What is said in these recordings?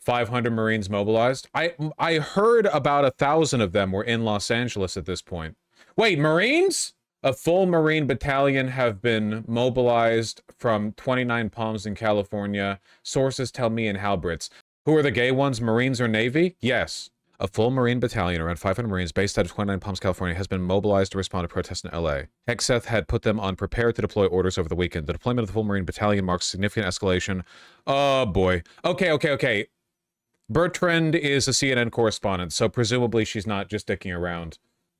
500 Marines mobilized. I heard about 1,000 of them were in Los Angeles at this point. Wait, Marines? A full Marine battalion have been mobilized from 29 Palms in California. Sources tell me in Halberts. Who are the gay ones, Marines or Navy? Yes. A full Marine battalion, around 500 Marines, based out of 29 Palms, California, has been mobilized to respond to protests in LA. Hegseth had put them on prepared to deploy orders over the weekend. The deployment of the full Marine battalion marks significant escalation. Oh, boy. Okay. Bertrand is a CNN correspondent, so presumably she's not just dicking around.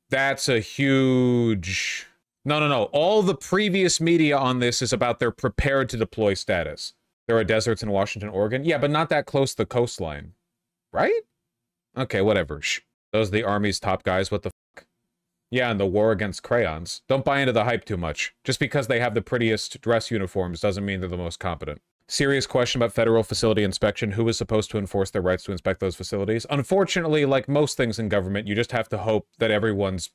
That's a huge... No. All the previous media on this is about their prepared to deploy status. There are deserts in Washington, Oregon. Yeah, but not that close to the coastline. Right? Okay, whatever. Shh. Those are the Army's top guys. What the fuck? Yeah, and the war against crayons. Don't buy into the hype too much. Just because they have the prettiest dress uniforms doesn't mean they're the most competent. Serious question about federal facility inspection. Who is supposed to enforce their rights to inspect those facilities? Unfortunately, like most things in government, you just have to hope that everyone's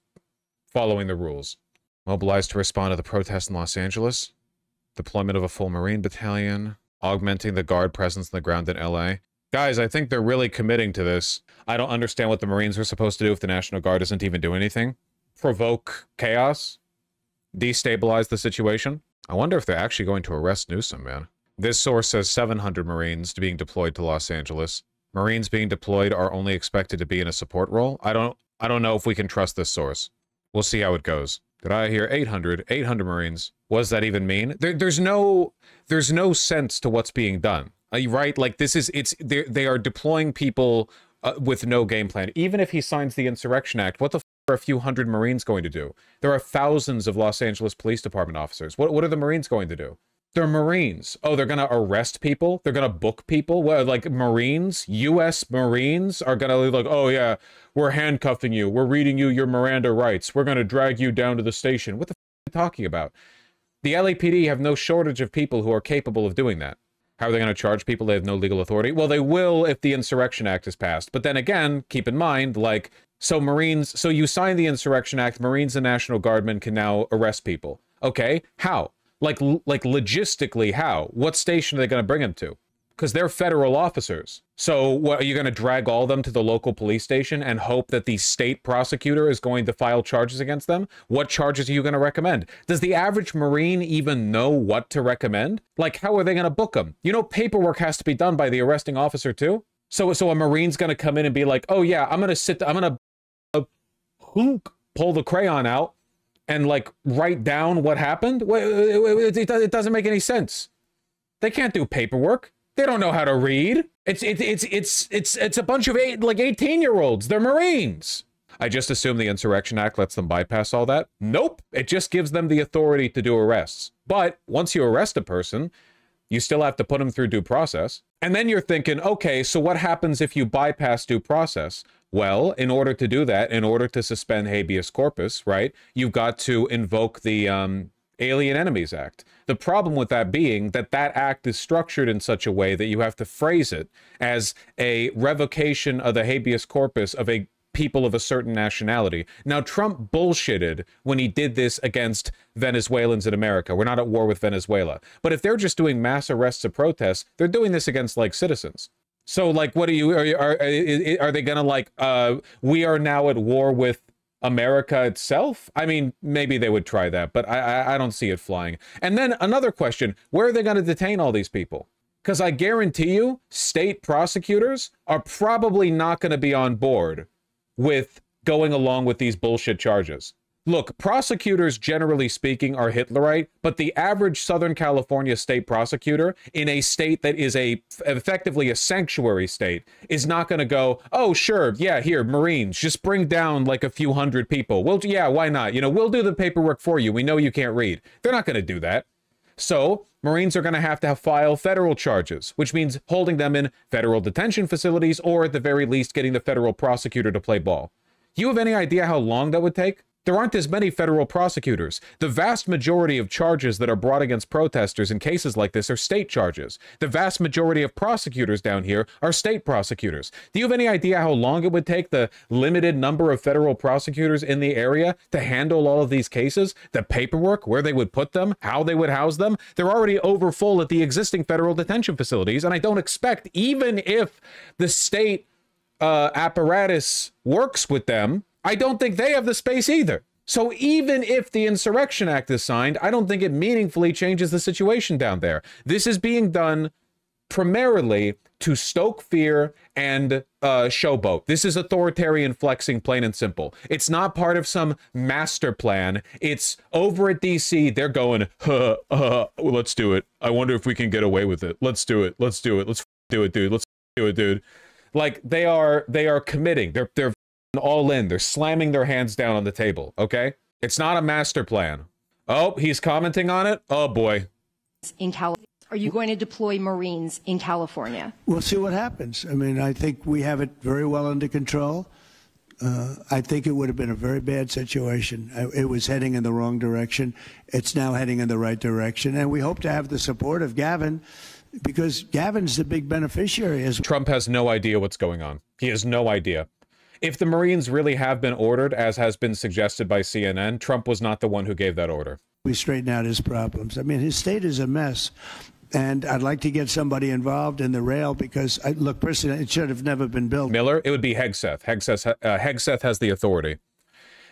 following the rules. Mobilized to respond to the protests in Los Angeles. Deployment of a full Marine battalion. Augmenting the Guard presence on the ground in LA. Guys, I think they're really committing to this. I don't understand what the Marines are supposed to do if the National Guard doesn't even do anything. Provoke chaos? Destabilize the situation? I wonder if they're actually going to arrest Newsom, man. This source says 700 Marines being deployed to Los Angeles. Marines being deployed are only expected to be in a support role. I don't know if we can trust this source. We'll see how it goes. Did I hear 800 Marines? What does that even mean? There's no sense to what's being done. Right? Like they are deploying people with no game plan. Even if he signs the Insurrection Act, what the f are a few hundred Marines going to do? There are thousands of Los Angeles Police Department officers. What are the Marines going to do? They're Marines. Oh, they're going to arrest people? They're going to book people? What, like Marines? U.S. Marines are going to like, oh yeah, we're handcuffing you. We're reading you your Miranda rights. We're going to drag you down to the station. What the f are you talking about? The LAPD have no shortage of people who are capable of doing that. How are they going to charge people? They have no legal authority. Well, they will if the Insurrection Act is passed. But then again, keep in mind, like, so Marines, so you sign the Insurrection Act, Marines and National Guardmen can now arrest people. Okay, how? Like logistically, how? What station are they going to bring them to? Because they're federal officers. So what, are you going to drag all of them to the local police station and hope that the state prosecutor is going to file charges against them? What charges are you going to recommend? Does the average Marine even know what to recommend? Like, how are they going to book them? You know, paperwork has to be done by the arresting officer too. So a Marine's going to come in and be like, oh yeah, I'm going to pull the crayon out and like write down what happened. It doesn't make any sense. They can't do paperwork. They don't know how to read. It's a bunch of 18-year-olds. They're Marines. I just assume the Insurrection Act lets them bypass all that. Nope. It just gives them the authority to do arrests. But once you arrest a person, you still have to put them through due process. And then you're thinking, okay, so what happens if you bypass due process? Well, in order to do that, in order to suspend habeas corpus, right, you've got to invoke the Alien Enemies Act. The problem with that being that that act is structured in such a way that you have to phrase it as a revocation of the habeas corpus of a people of a certain nationality. Now, Trump bullshitted when he did this against Venezuelans in America. We're not at war with Venezuela. But if they're just doing mass arrests of protests, they're doing this against, like, citizens. So, like, what are they gonna, like, we are now at war with America itself? I mean, maybe they would try that, but I don't see it flying. And then another question, where are they going to detain all these people? Because I guarantee you, state prosecutors are probably not going to be on board with going along with these bullshit charges. Look, prosecutors, generally speaking, are Hitlerite, but the average Southern California state prosecutor in a state that is effectively a sanctuary state is not going to go, oh, sure, yeah, here, Marines, just bring down like a few hundred people. Well, yeah, why not? You know, we'll do the paperwork for you. We know you can't read. They're not going to do that. So Marines are going to have file federal charges, which means holding them in federal detention facilities or at the very least getting the federal prosecutor to play ball. Do you have any idea how long that would take? There aren't as many federal prosecutors. The vast majority of charges that are brought against protesters in cases like this are state charges. The vast majority of prosecutors down here are state prosecutors. Do you have any idea how long it would take the limited number of federal prosecutors in the area to handle all of these cases? The paperwork, where they would put them, how they would house them? They're already overfull at the existing federal detention facilities, and I don't expect, even if the state apparatus works with them, I don't think they have the space either. So even if the Insurrection Act is signed, I don't think it meaningfully changes the situation down there. This is being done primarily to stoke fear and showboat. This is authoritarian flexing, plain and simple. It's not part of some master plan. It's over at DC. They're going, let's do it. I wonder if we can get away with it. Let's do it. Let's do it. Let's do it, dude. Let's do it, dude. Like they are committing. They're all in. They're slamming their hands down on the table. Okay, it's not a master plan. Oh, he's commenting on it. Oh boy. In California, are you going to deploy Marines in California? We'll see what happens. I mean, I think we have it very well under control. I think it would have been a very bad situation. It was heading in the wrong direction. It's now heading in the right direction, and we hope to have the support of Gavin, because Gavin's the big beneficiary. Trump has no idea what's going on. He has no idea. If the Marines really have been ordered, as has been suggested by CNN, Trump was not the one who gave that order. We straighten out his problems. I mean, his state is a mess. And I'd like to get somebody involved in the rail because, look, personally, it should have never been built. Miller, it would be Hegseth. Hegseth has the authority.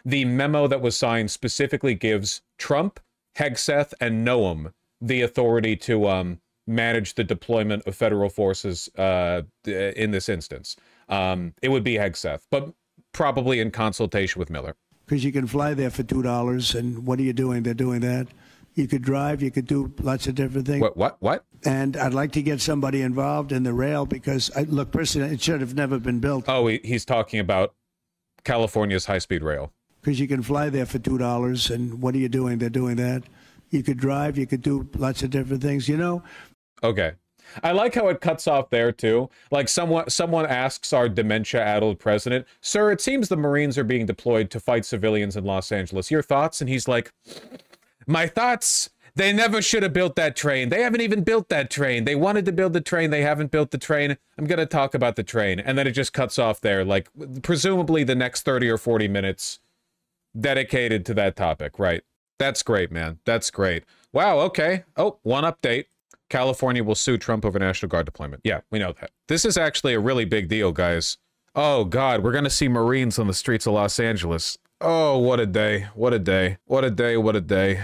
The memo that was signed specifically gives Trump, Hegseth, and Noam the authority to manage the deployment of federal forces in this instance. It would be Hegseth, but probably in consultation with Miller. Because you can fly there for $2, and what are you doing? They're doing that. You could drive, you could do lots of different things. What? And I'd like to get somebody involved in the rail because, look, personally, it should have never been built. Oh, he's talking about California's high-speed rail. Because you can fly there for $2, and what are you doing? They're doing that. You could drive, you could do lots of different things, you know? Okay. I like how it cuts off there, too. Like, someone asks our dementia-addled president, "Sir, it seems the Marines are being deployed to fight civilians in Los Angeles. Your thoughts?" And he's like, "My thoughts? They never should have built that train. They haven't even built that train. They wanted to build the train. They haven't built the train. I'm going to talk about the train." And then it just cuts off there. Like, presumably the next 30 or 40 minutes dedicated to that topic, right? That's great, man. That's great. Wow, okay. Oh, one update. California will sue Trump over National Guard deployment. Yeah, we know that. This is actually a really big deal, guys. Oh, God, we're going to see Marines on the streets of Los Angeles. Oh, what a day. What a day. What a day. What a day.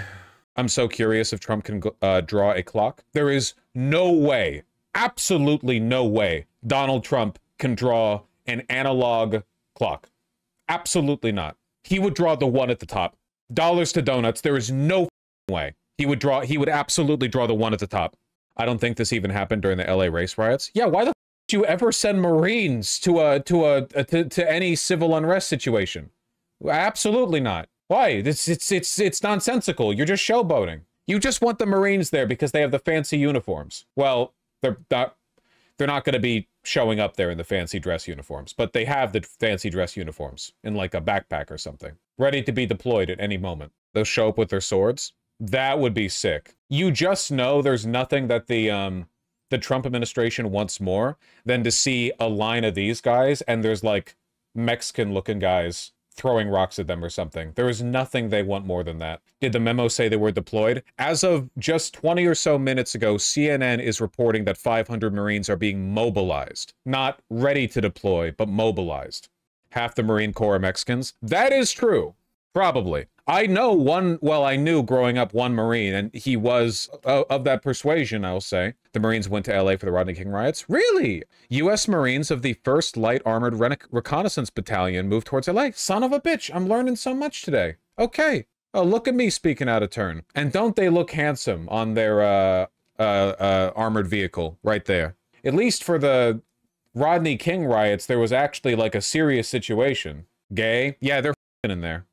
I'm so curious if Trump can draw a clock. There is no way, absolutely no way, Donald Trump can draw an analog clock. Absolutely not. He would draw the one at the top. Dollars to donuts. There is no way. He would absolutely draw the one at the top. I don't think this even happened during the LA race riots. Yeah, why the f did you ever send Marines to any civil unrest situation? Absolutely not. Why? It's nonsensical. You're just showboating. You just want the Marines there because they have the fancy uniforms. Well, they're not going to be showing up there in the fancy dress uniforms, but they have the fancy dress uniforms in like a backpack or something, ready to be deployed at any moment. They'll show up with their swords. That would be sick. You just know there's nothing that the Trump administration wants more than to see a line of these guys and there's like Mexican-looking guys throwing rocks at them or something. There is nothing they want more than that. Did the memo say they were deployed? As of just 20 or so minutes ago, CNN is reporting that 500 Marines are being mobilized. Not ready to deploy, but mobilized. Half the Marine Corps are Mexicans. That is true. Probably. I knew growing up one Marine, and he was of that persuasion, I'll say. The Marines went to LA for the Rodney King riots. Really? U.S. Marines of the 1st Light Armored Reconnaissance Battalion moved towards LA. Son of a bitch, I'm learning so much today. Okay. Oh, look at me speaking out of turn. And don't they look handsome on their armored vehicle right there? At least for the Rodney King riots, there was actually like a serious situation. Gay? Yeah, they're in there.